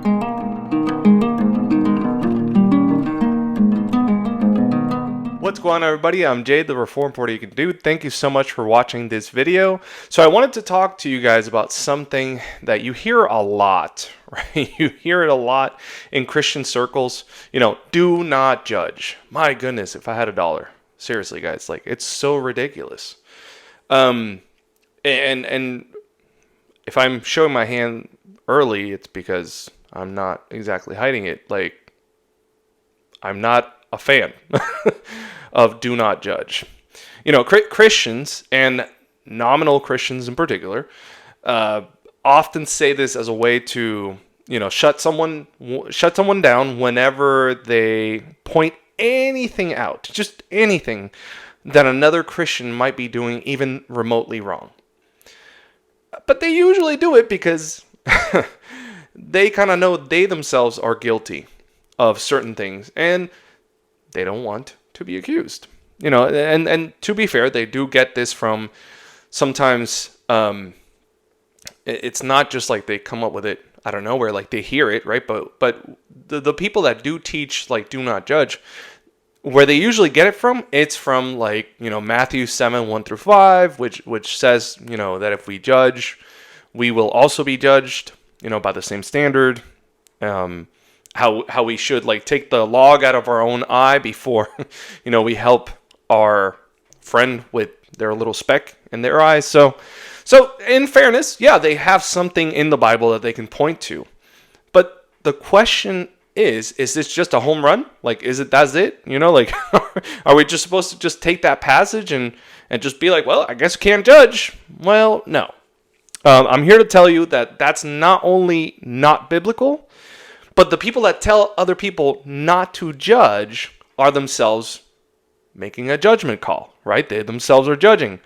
What's going on, everybody? I'm Jade, the Reform Puerto Rican Dude. Thank you so much for watching this video. So I wanted to talk to you guys about something that you hear a lot, right? You hear it a lot in Christian circles. Do not judge. My goodness, if I had $1. Seriously, guys, like, it's so ridiculous. And if I'm showing my hand early, it's because I'm not exactly hiding it. Like, I'm not a fan of do not judge. Christians, and nominal Christians in particular, often say this as a way to, shut someone down whenever they point anything out, just anything that another Christian might be doing even remotely wrong. But they usually do it because they kind of know they themselves are guilty of certain things, and they don't want to be accused. And to be fair, they do get this from sometimes, it's not just like they come up with it out of nowhere, like they hear it, right? But the people that do teach, like, do not judge, where they usually get it from, it's from, like, Matthew 7:1-5, which says, that if we judge, we will also be judged, by the same standard. How we should, like, take the log out of our own eye before, we help our friend with their little speck in their eyes. So in fairness, yeah, they have something in the Bible that they can point to. But the question is this just a home run? Like, that's it? Like, are we just supposed to just take that passage and just be like, well, I guess you can't judge? Well, no. I'm here to tell you that that's not only not biblical, but the people that tell other people not to judge are themselves making a judgment call, right? They themselves are judging.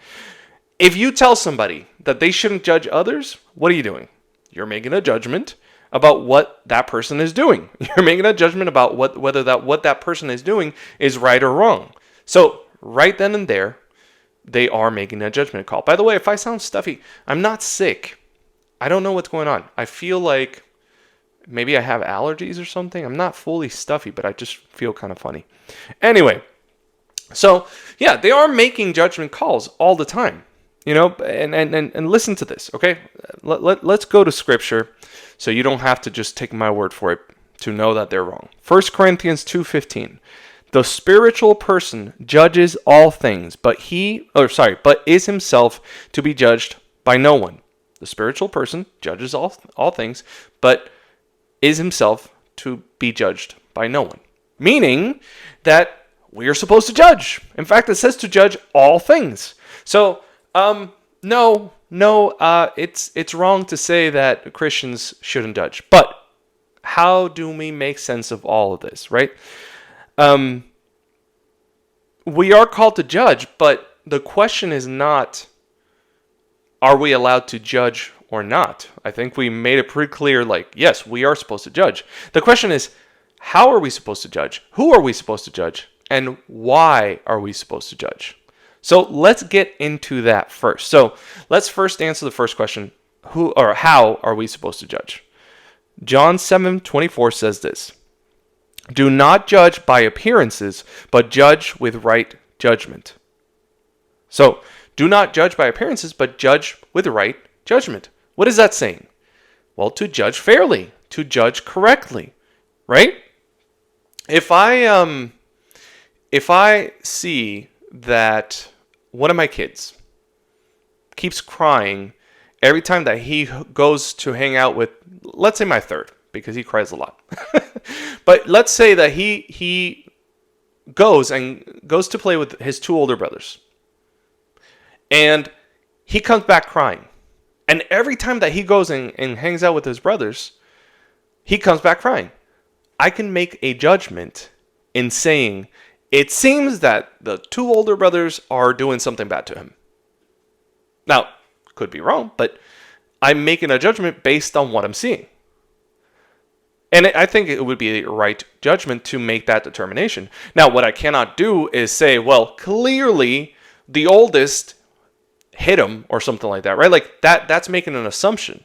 If you tell somebody that they shouldn't judge others, what are you doing? You're making a judgment about what that person is doing. You're making a judgment about whether what that person is doing is right or wrong. So right then and there, they are making a judgment call. By the way, if I sound stuffy, I'm not sick. I don't know what's going on. I feel like maybe I have allergies or something. I'm not fully stuffy, but I just feel kind of funny. Anyway, so yeah, they are making judgment calls all the time, and listen to this, okay? Let's go to Scripture so you don't have to just take my word for it to know that they're wrong. 1 Corinthians 2:15. The spiritual person judges all things, but is himself to be judged by no one. The spiritual person judges all things, but is himself to be judged by no one. Meaning that we are supposed to judge. In fact, it says to judge all things. So, no, it's wrong to say that Christians shouldn't judge. But how do we make sense of all of this, right? We are called to judge, but the question is not, are we allowed to judge or not? I think we made it pretty clear, like, yes, we are supposed to judge. The question is, how are we supposed to judge? Who are we supposed to judge? And why are we supposed to judge? So let's get into that first. So let's first answer the first question, how are we supposed to judge? John 7:24 says this: do not judge by appearances, but judge with right judgment. So, do not judge by appearances, but judge with right judgment. What is that saying? Well, to judge fairly, to judge correctly, right? If I see that one of my kids keeps crying every time that he goes to hang out with, let's say, my third, because he cries a lot. But let's say that he goes to play with his two older brothers, and he comes back crying. And every time that he goes and hangs out with his brothers, he comes back crying. I can make a judgment in saying, it seems that the two older brothers are doing something bad to him. Now, could be wrong, but I'm making a judgment based on what I'm seeing. And I think it would be a right judgment to make that determination. Now, what I cannot do is say, well, clearly the oldest hit him or something like that, right? Like that's making an assumption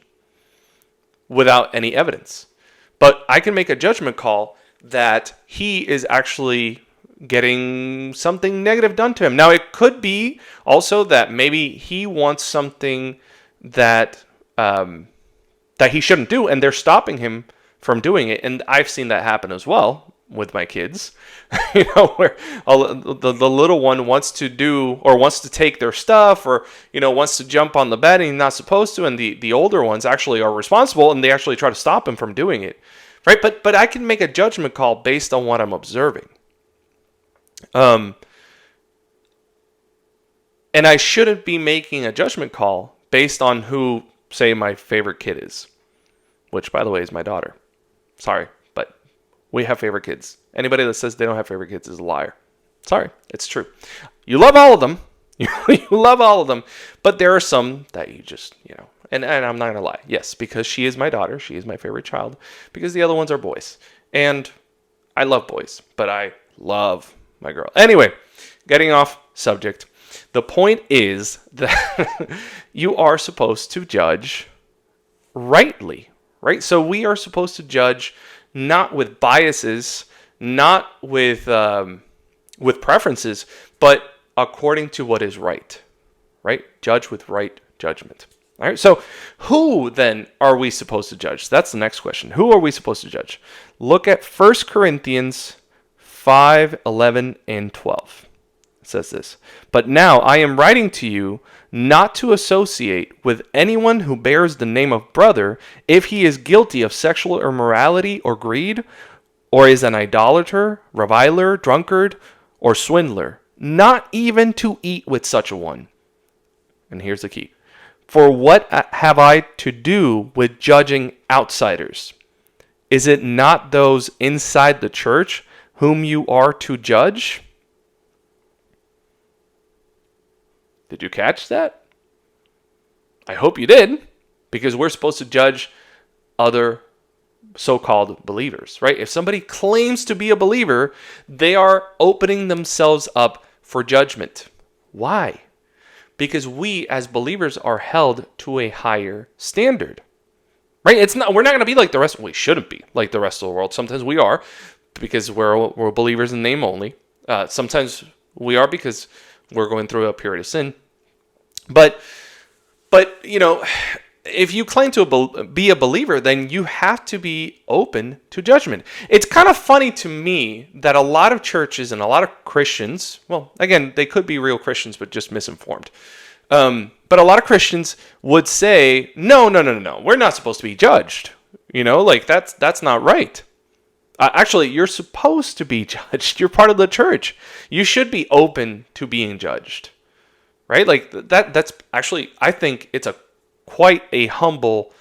without any evidence. But I can make a judgment call that he is actually getting something negative done to him. Now, it could be also that maybe he wants something that that he shouldn't do, and they're stopping him from doing it. And I've seen that happen as well with my kids. Where the little one wants to do or wants to take their stuff, or wants to jump on the bed and he's not supposed to, and the older ones actually are responsible and they actually try to stop him from doing it, right? But I can make a judgment call based on what I'm observing. And I shouldn't be making a judgment call based on who, say, my favorite kid is, which, by the way, is my daughter. Sorry, but we have favorite kids. Anybody that says they don't have favorite kids is a liar. Sorry, it's true. You love all of them. You love all of them, but there are some that you just, and I'm not going to lie. Yes, because she is my daughter. She is my favorite child, because the other ones are boys. And I love boys, but I love my girl. Anyway, getting off subject. The point is that you are supposed to judge rightly, right? So we are supposed to judge not with biases, not with preferences, but according to what is right? Judge with right judgment. All right. So who then are we supposed to judge? That's the next question. Who are we supposed to judge? Look at 1 Corinthians 5, 11, and 12. It says this: "But now I am writing to you not to associate with anyone who bears the name of brother if he is guilty of sexual immorality or greed, or is an idolater, reviler, drunkard, or swindler, not even to eat with such a one." And here's the key: "For what have I to do with judging outsiders? Is it not those inside the church whom you are to judge?" Did you catch that? I hope you did, because we're supposed to judge other so-called believers, right? If somebody claims to be a believer, they are opening themselves up for judgment. Why? Because we as believers are held to a higher standard, right? We're not going to be like the rest. We shouldn't be like the rest of the world. Sometimes we are, because we're believers in name only. Sometimes we are because we're going through a period of sin. But if you claim to be a believer, then you have to be open to judgment. It's kind of funny to me that a lot of churches and a lot of Christians, well, again, they could be real Christians, but just misinformed. But a lot of Christians would say, no, we're not supposed to be judged. That's not right. Actually, you're supposed to be judged. You're part of the church. You should be open to being judged, right? Like that's actually, I think it's quite a humble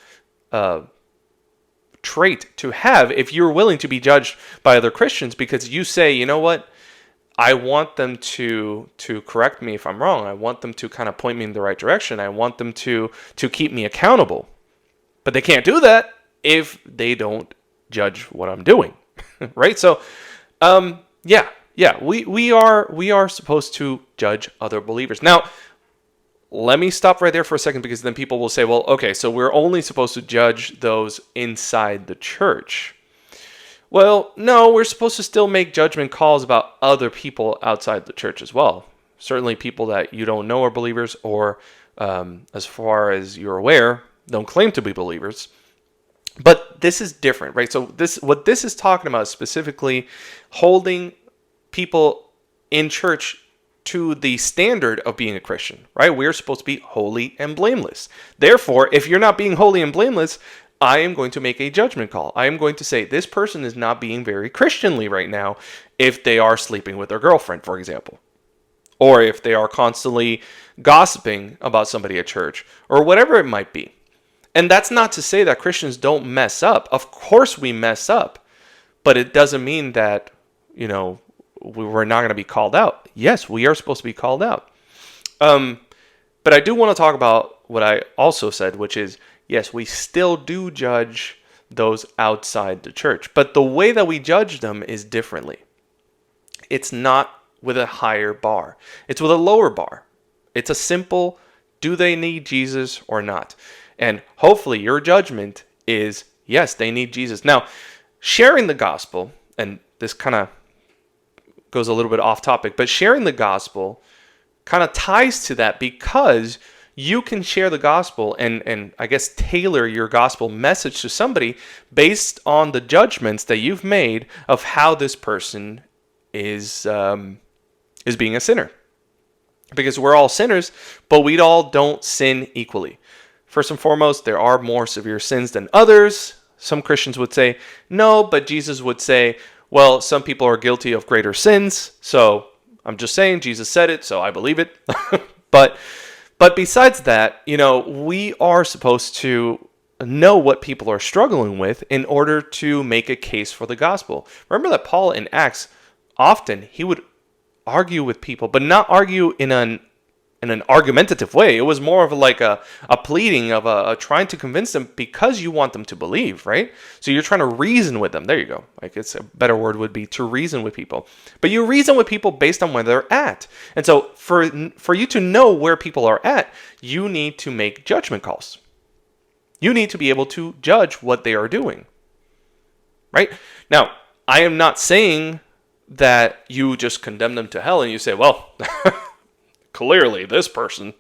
trait to have if you're willing to be judged by other Christians, because you say, you know what? I want them to correct me if I'm wrong. I want them to kind of point me in the right direction. I want them to keep me accountable. But they can't do that if they don't judge what I'm doing. Right? So, we are supposed to judge other believers. Now, let me stop right there for a second, because then people will say, well, okay, so we're only supposed to judge those inside the church. Well, no, we're supposed to still make judgment calls about other people outside the church as well. Certainly people that you don't know are believers, or as far as you're aware, don't claim to be believers. But this is different, right? So what this is talking about is specifically holding people in church to the standard of being a Christian, right? We're supposed to be holy and blameless. Therefore, if you're not being holy and blameless, I am going to make a judgment call. I am going to say this person is not being very Christianly right now if they are sleeping with their girlfriend, for example. Or if they are constantly gossiping about somebody at church, or whatever it might be. And that's not to say that Christians don't mess up. Of course we mess up. But it doesn't mean that, we're not going to be called out. Yes, we are supposed to be called out. But I do want to talk about what I also said, which is, yes, we still do judge those outside the church. But the way that we judge them is differently. It's not with a higher bar. It's with a lower bar. It's a simple, do they need Jesus or not? And hopefully your judgment is Yes, they need Jesus. Now, sharing the gospel, and this kind of goes a little bit off topic, but sharing the gospel kind of ties to that, because you can share the gospel and I guess tailor your gospel message to somebody based on the judgments that you've made of how this person is being a sinner. Because we're all sinners, but we all don't sin equally. First and foremost, there are more severe sins than others. Some Christians would say no, but Jesus would say, well, some people are guilty of greater sins. So I'm just saying, Jesus said it, so I believe it. But besides that, we are supposed to know what people are struggling with in order to make a case for the gospel. Remember that Paul in Acts, often he would argue with people, but not argue in an argumentative way. It was more of like a pleading of a trying to convince them, because you want them to believe, right? So you're trying to reason with them. There you go. Like, it's a better word would be to reason with people. But you reason with people based on where they're at. And so for you to know where people are at, you need to make judgment calls. You need to be able to judge what they are doing. Right? Now, I am not saying that you just condemn them to hell and you say, well, clearly this person,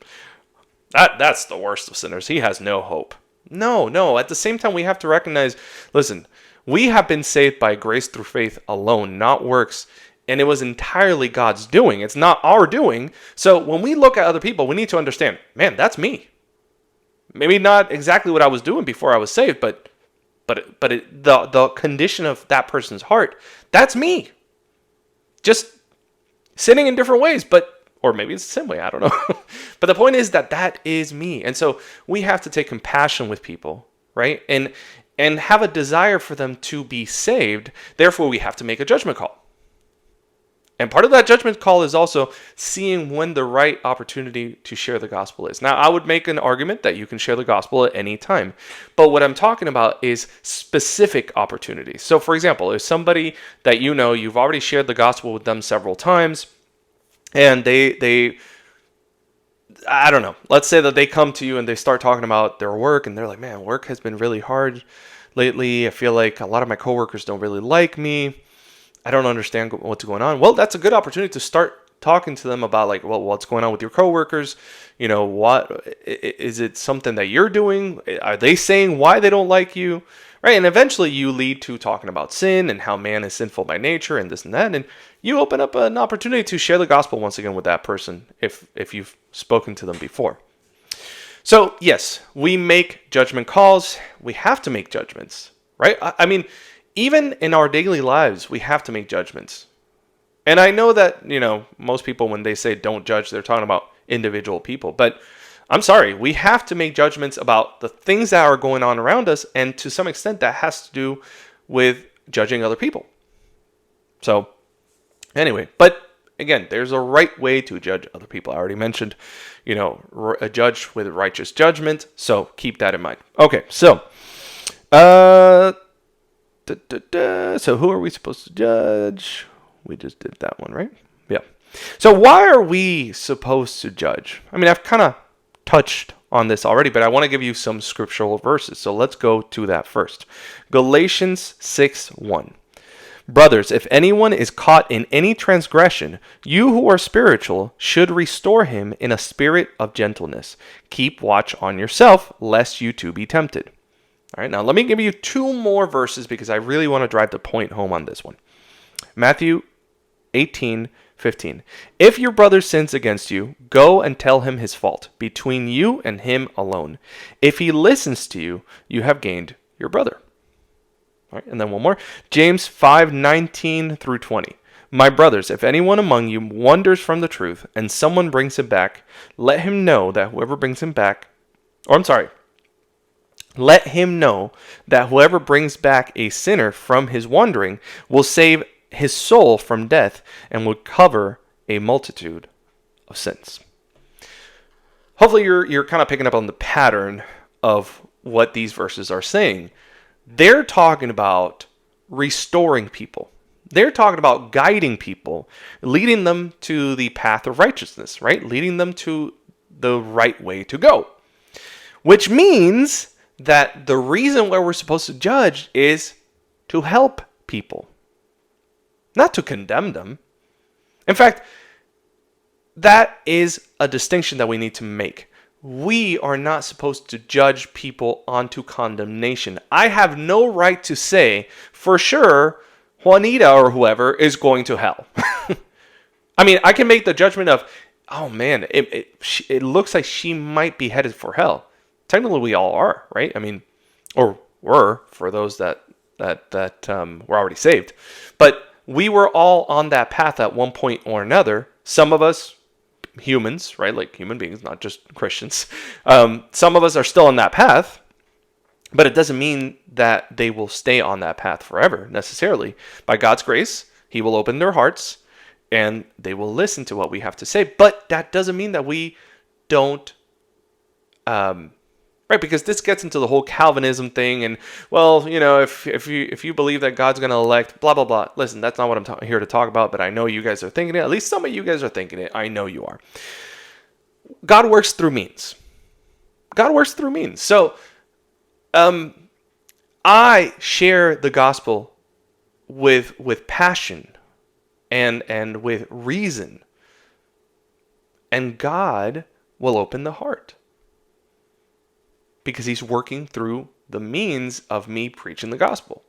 that's the worst of sinners. He has no hope. No. At the same time, we have to recognize, listen, we have been saved by grace through faith alone, not works. And it was entirely God's doing. It's not our doing. So when we look at other people, we need to understand, man, that's me. Maybe not exactly what I was doing before I was saved, but the condition of that person's heart, that's me. Just sinning in different ways, or maybe it's the same way, I don't know. But the point is that is me. And so we have to take compassion with people, right? And have a desire for them to be saved. Therefore, we have to make a judgment call. And part of that judgment call is also seeing when the right opportunity to share the gospel is. Now, I would make an argument that you can share the gospel at any time. But what I'm talking about is specific opportunities. So, for example, if somebody that you've already shared the gospel with them several times, and they I don't know, let's say that they come to you and they start talking about their work, and they're like, man, work has been really hard lately. I feel like a lot of my coworkers don't really like me. I don't understand what's going on. Well, that's a good opportunity to start talking to them about, like, well, what's going on with your coworkers? What is it something that you're doing? Are they saying why they don't like you? Right? And eventually you lead to talking about sin and how man is sinful by nature and this and that. And you open up an opportunity to share the gospel once again with that person if you've spoken to them before. So, yes, we make judgment calls. We have to make judgments, right? I mean, even in our daily lives, we have to make judgments. And I know that, most people, when they say don't judge, they're talking about individual people. But I'm sorry, we have to make judgments about the things that are going on around us. And to some extent, that has to do with judging other people. So, anyway, but again, there's a right way to judge other people. I already mentioned, a judge with righteous judgment. So keep that in mind. Okay, so, so who are we supposed to judge? We just did that one, right? Yeah. So why are we supposed to judge? I mean, I've kind of touched on this already, but I want to give you some scriptural verses. So let's go to that first. Galatians 6:1. Brothers, if anyone is caught in any transgression, you who are spiritual should restore him in a spirit of gentleness. Keep watch on yourself, lest you too be tempted. All right, now let me give you two more verses because I really want to drive the point home on this one. Matthew 18:15. If your brother sins against you, go and tell him his fault, between you and him alone. If he listens to you, you have gained your brother. All right, and then one more. James 5:19 through 20. My brothers, if anyone among you wanders from the truth and someone brings him back, let him know that whoever brings back a sinner from his wandering will save his soul from death and will cover a multitude of sins. Hopefully you're kind of picking up on the pattern of what these verses are saying. They're talking about restoring people. They're talking about guiding people, leading them to the path of righteousness, right? Leading them to the right way to go. Which means that the reason why we're supposed to judge is to help people, not to condemn them. In fact, that is a distinction that we need to make. We are not supposed to judge people onto condemnation. I have no right to say, for sure, Juanita or whoever is going to hell. I mean, I can make the judgment of, oh man, it looks like she might be headed for hell. Technically, we all are, right? I mean, or were, for those that were already saved. But we were all on that path at one point or another. Some of us, humans, right? Like human beings, not just Christians. Some of us are still on that path, but it doesn't mean that they will stay on that path forever, necessarily. By God's grace, He will open their hearts and they will listen to what we have to say. But that doesn't mean that we don't, right? Because this gets into the whole Calvinism thing, and well, you know, if you believe that God's going to elect, blah blah blah. Listen, that's not what I'm here to talk about. But I know you guys are thinking it. At least some of you guys are thinking it. I know you are. God works through means. God works through means. So, I share the gospel with passion and with reason, and God will open the heart, because He's working through the means of me preaching the gospel.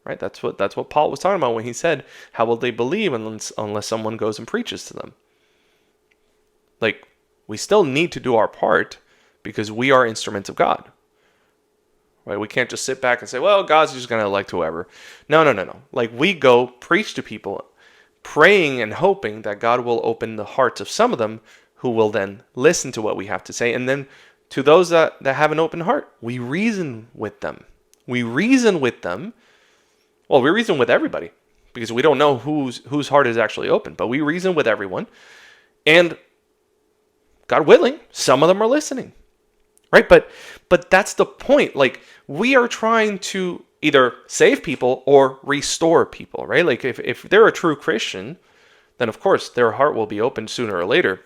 Right? That's what Paul was talking about when he said, how will they believe unless someone goes and preaches to them? Like, we still need to do our part because we are instruments of God. Right? We can't just sit back and say, well, God's just going to elect whoever. No. Like, we go preach to people, praying and hoping that God will open the hearts of some of them who will then listen to what we have to say. And then to those that have an open heart, we reason with them. We reason with them. Well, we reason with everybody because we don't know whose heart is actually open. But we reason with everyone. And God willing, some of them are listening. Right? But that's the point. Like, we are trying to either save people or restore people. Right? Like, if they're a true Christian, then of course their heart will be opened sooner or later.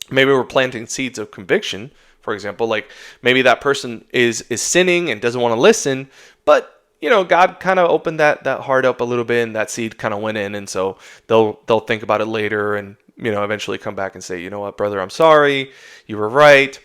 Maybe we're planting seeds of conviction. For example, like maybe that person is sinning and doesn't want to listen, but you know, God kind of opened that heart up a little bit, and that seed kind of went in, and so they'll think about it later, and you know, eventually come back and say, you know what, brother, I'm sorry, you were right.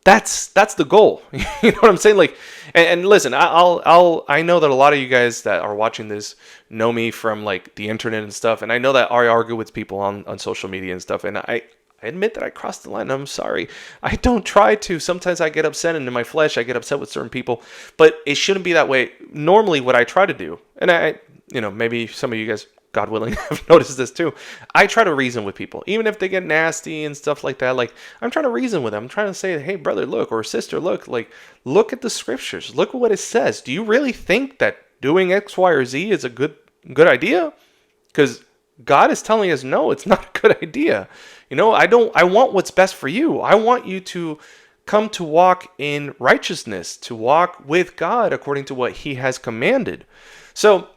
That's the goal. You know what I'm saying? Like, and listen, I know that a lot of you guys that are watching this know me from like the internet and stuff, and I know that I argue with people on social media and stuff, and I admit that I crossed the line. I'm sorry. I don't try to. Sometimes I get upset, and in my flesh, I get upset with certain people. But it shouldn't be that way. Normally, what I try to do, and I, you know, maybe some of you guys, God willing, have noticed this too. I try to reason with people, even if they get nasty and stuff like that. Like, I'm trying to reason with them. I'm trying to say, hey, brother, look, or sister, look at the scriptures. Look at what it says. Do you really think that doing X, Y, or Z is a good idea? Because God is telling us, no, it's not a good idea. You know, I want what's best for you. I want you to come to walk in righteousness, to walk with God according to what He has commanded. So,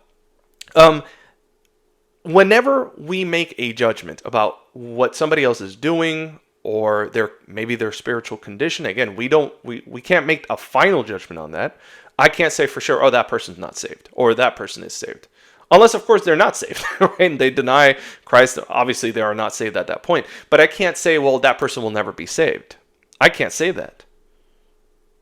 whenever we make a judgment about what somebody else is doing or maybe their spiritual condition, again, we can't make a final judgment on that. I can't say for sure, oh, that person's not saved or that person is saved. Unless, of course, they're not saved, right? And they deny Christ. Obviously, they are not saved at that point. But I can't say, well, that person will never be saved. I can't say that.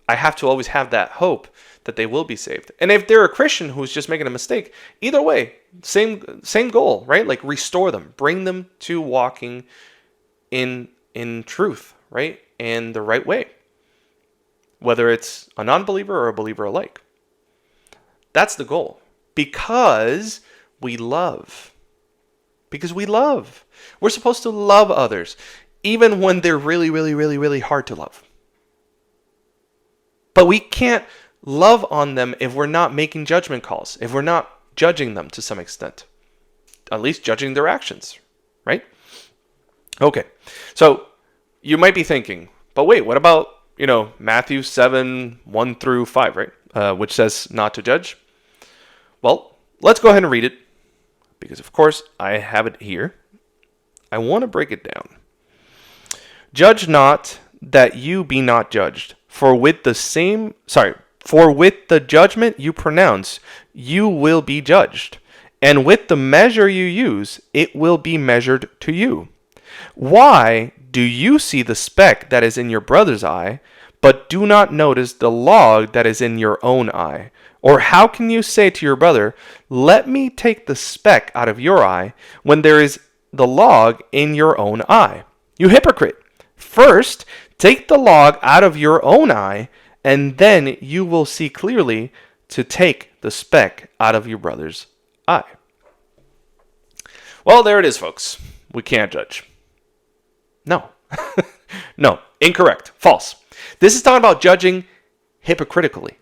I have to always have that hope that they will be saved. And if they're a Christian who's just making a mistake, either way, same goal, right? Like, restore them, bring them to walking in truth, right? In the right way. Whether it's a non-believer or a believer alike. That's the goal. Because we love. Because we love. We're supposed to love others, even when they're really, really, really, really hard to love. But we can't love on them if we're not making judgment calls, if we're not judging them to some extent. At least judging their actions, right? Okay, so you might be thinking, but wait, what about, Matthew 7, 1 through 5, right? Which says not to judge. Well, let's go ahead and read it, because of course I have it here. I want to break it down. Judge not that you be not judged. For with the judgment you pronounce, you will be judged, and with the measure you use, it will be measured to you. Why do you see the speck that is in your brother's eye, but do not notice the log that is in your own eye? Or how can you say to your brother, let me take the speck out of your eye, when there is the log in your own eye? You hypocrite! First, take the log out of your own eye, and then you will see clearly to take the speck out of your brother's eye. Well, there it is, folks. We can't judge. No. No. Incorrect. False. This is talking about judging hypocritically.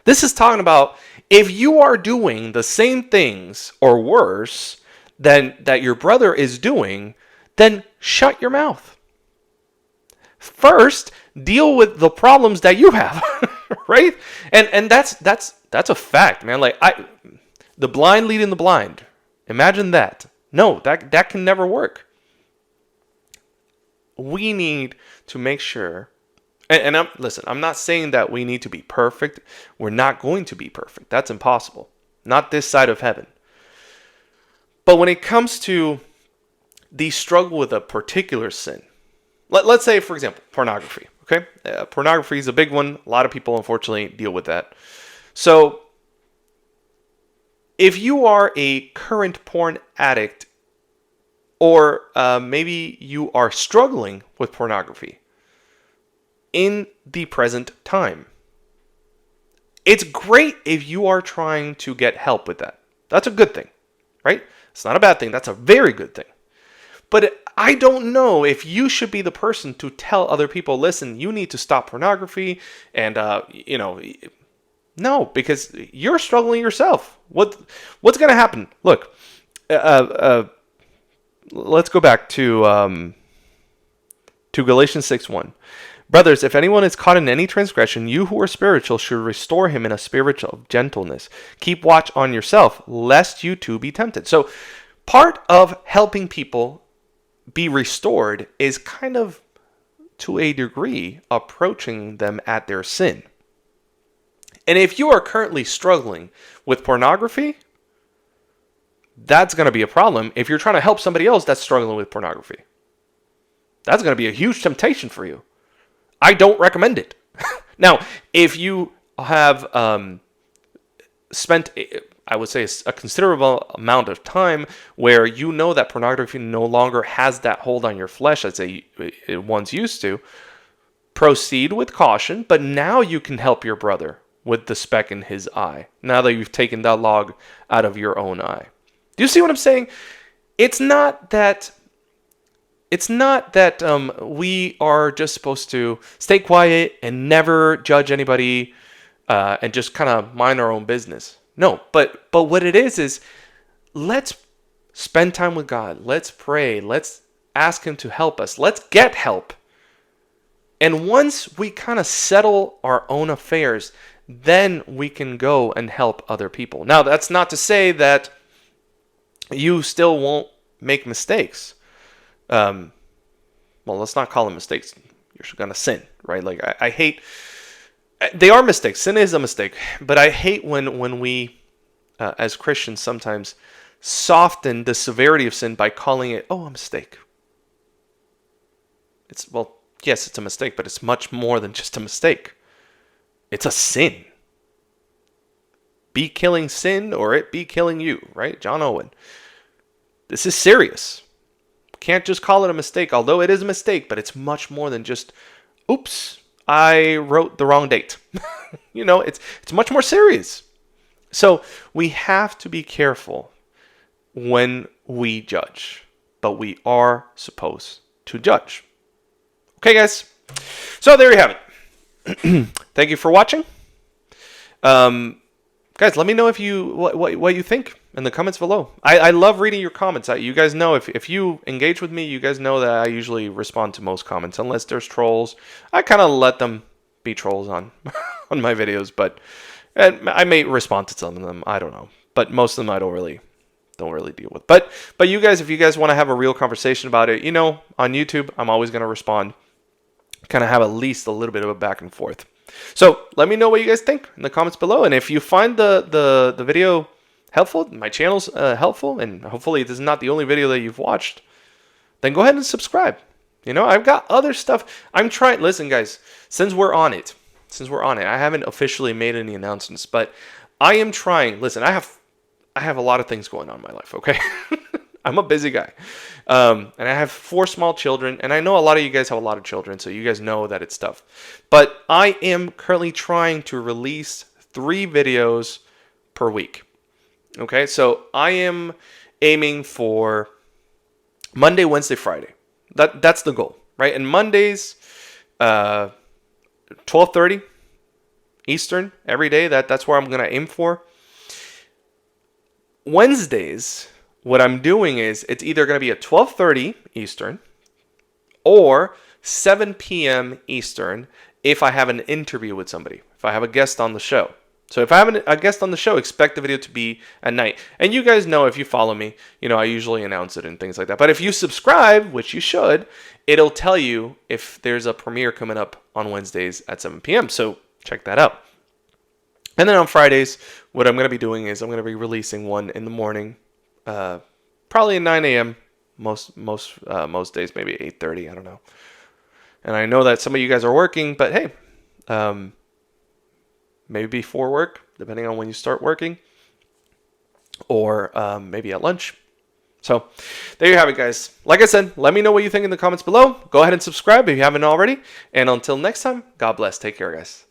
This is talking about if you are doing the same things or worse than that your brother is doing, then shut your mouth. First, deal with the problems that you have, right? And that's a fact, man. Like the blind leading the blind. Imagine that. No, that can never work. We need to make sure, and I'm not saying that we need to be perfect. We're not going to be perfect. That's impossible. Not this side of heaven. But when it comes to the struggle with a particular sin, let's say, for example, pornography. Okay, pornography is a big one. A lot of people, unfortunately, deal with that. So, if you are a current porn addict, or maybe you are struggling with pornography in the present time, it's great if you are trying to get help with that. That's a good thing, right? It's not a bad thing. That's a very good thing. But I don't know if you should be the person to tell other people, listen, you need to stop pornography, and no, because you're struggling yourself. What's going to happen? Look, let's go back to Galatians 6:1. Brothers, if anyone is caught in any transgression, you who are spiritual should restore him in a spirit of gentleness. Keep watch on yourself, lest you too be tempted. So part of helping people be restored is kind of, to a degree, approaching them at their sin. And if you are currently struggling with pornography, that's going to be a problem if you're trying to help somebody else that's struggling with pornography. That's going to be a huge temptation for you. I don't recommend it. Now, if you have spent, I would say, a considerable amount of time where you know that pornography no longer has that hold on your flesh as it once used to, proceed with caution, but now you can help your brother with the speck in his eye, now that you've taken that log out of your own eye. Do you see what I'm saying? It's not that we are just supposed to stay quiet and never judge anybody and just kind of mind our own business. No, but what it is let's spend time with God. Let's pray. Let's ask Him to help us. Let's get help. And once we kind of settle our own affairs, then we can go and help other people. Now, that's not to say that you still won't make mistakes. Well, let's not call them mistakes. You're going to sin, right? Like, I hate... They are mistakes. Sin is a mistake. But I hate when we, as Christians, sometimes soften the severity of sin by calling it, a mistake. Yes, it's a mistake, but it's much more than just a mistake. It's a sin. Be killing sin or it be killing you, right? John Owen. This is serious. Can't just call it a mistake, although it is a mistake, but it's much more than just, oops, I wrote the wrong date. It's much more serious. So we have to be careful when we judge, but we are supposed to judge. Okay, guys. So there you have it. Thank you for watching. Guys, let me know what you think in the comments below. I love reading your comments. You guys know if you engage with me, you guys know that I usually respond to most comments. Unless there's trolls, I kind of let them be trolls on on my videos. But I may respond to some of them. I don't know. But most of them I don't really deal with. But you guys, if you guys want to have a real conversation about it, on YouTube, I'm always going to respond. kind of have at least a little bit of a back and forth. So let me know what you guys think in the comments below. And if you find the video helpful, my channel's helpful, and hopefully this is not the only video that you've watched, then go ahead and subscribe. You know, I've got other stuff. I'm trying. Listen, guys, since we're on it, I haven't officially made any announcements, but I am trying. Listen, I have a lot of things going on in my life, okay? I'm a busy guy. And I have 4 small children, and I know a lot of you guys have a lot of children, so you guys know that it's tough. But I am currently trying to release 3 videos per week. Okay, so I am aiming for Monday, Wednesday, Friday. That's the goal, right? And Mondays, 12:30 Eastern every day. That's where I'm gonna aim for. Wednesdays, what I'm doing is it's either gonna be at 12:30 Eastern or 7 p.m. Eastern if I have an interview with somebody, if I have a guest on the show. So if I have a guest on the show, expect the video to be at night. And you guys know, if you follow me, you know I usually announce it and things like that. But if you subscribe, which you should, it'll tell you if there's a premiere coming up on Wednesdays at 7 p.m. So check that out. And then on Fridays, what I'm going to be doing is I'm going to be releasing one in the morning, probably at 9 a.m. Most days, maybe 8:30. I don't know. And I know that some of you guys are working, but hey, maybe before work, depending on when you start working, or maybe at lunch. So there you have it, guys. Like I said, let me know what you think in the comments below. Go ahead and subscribe if you haven't already. And until next time, God bless. Take care, guys.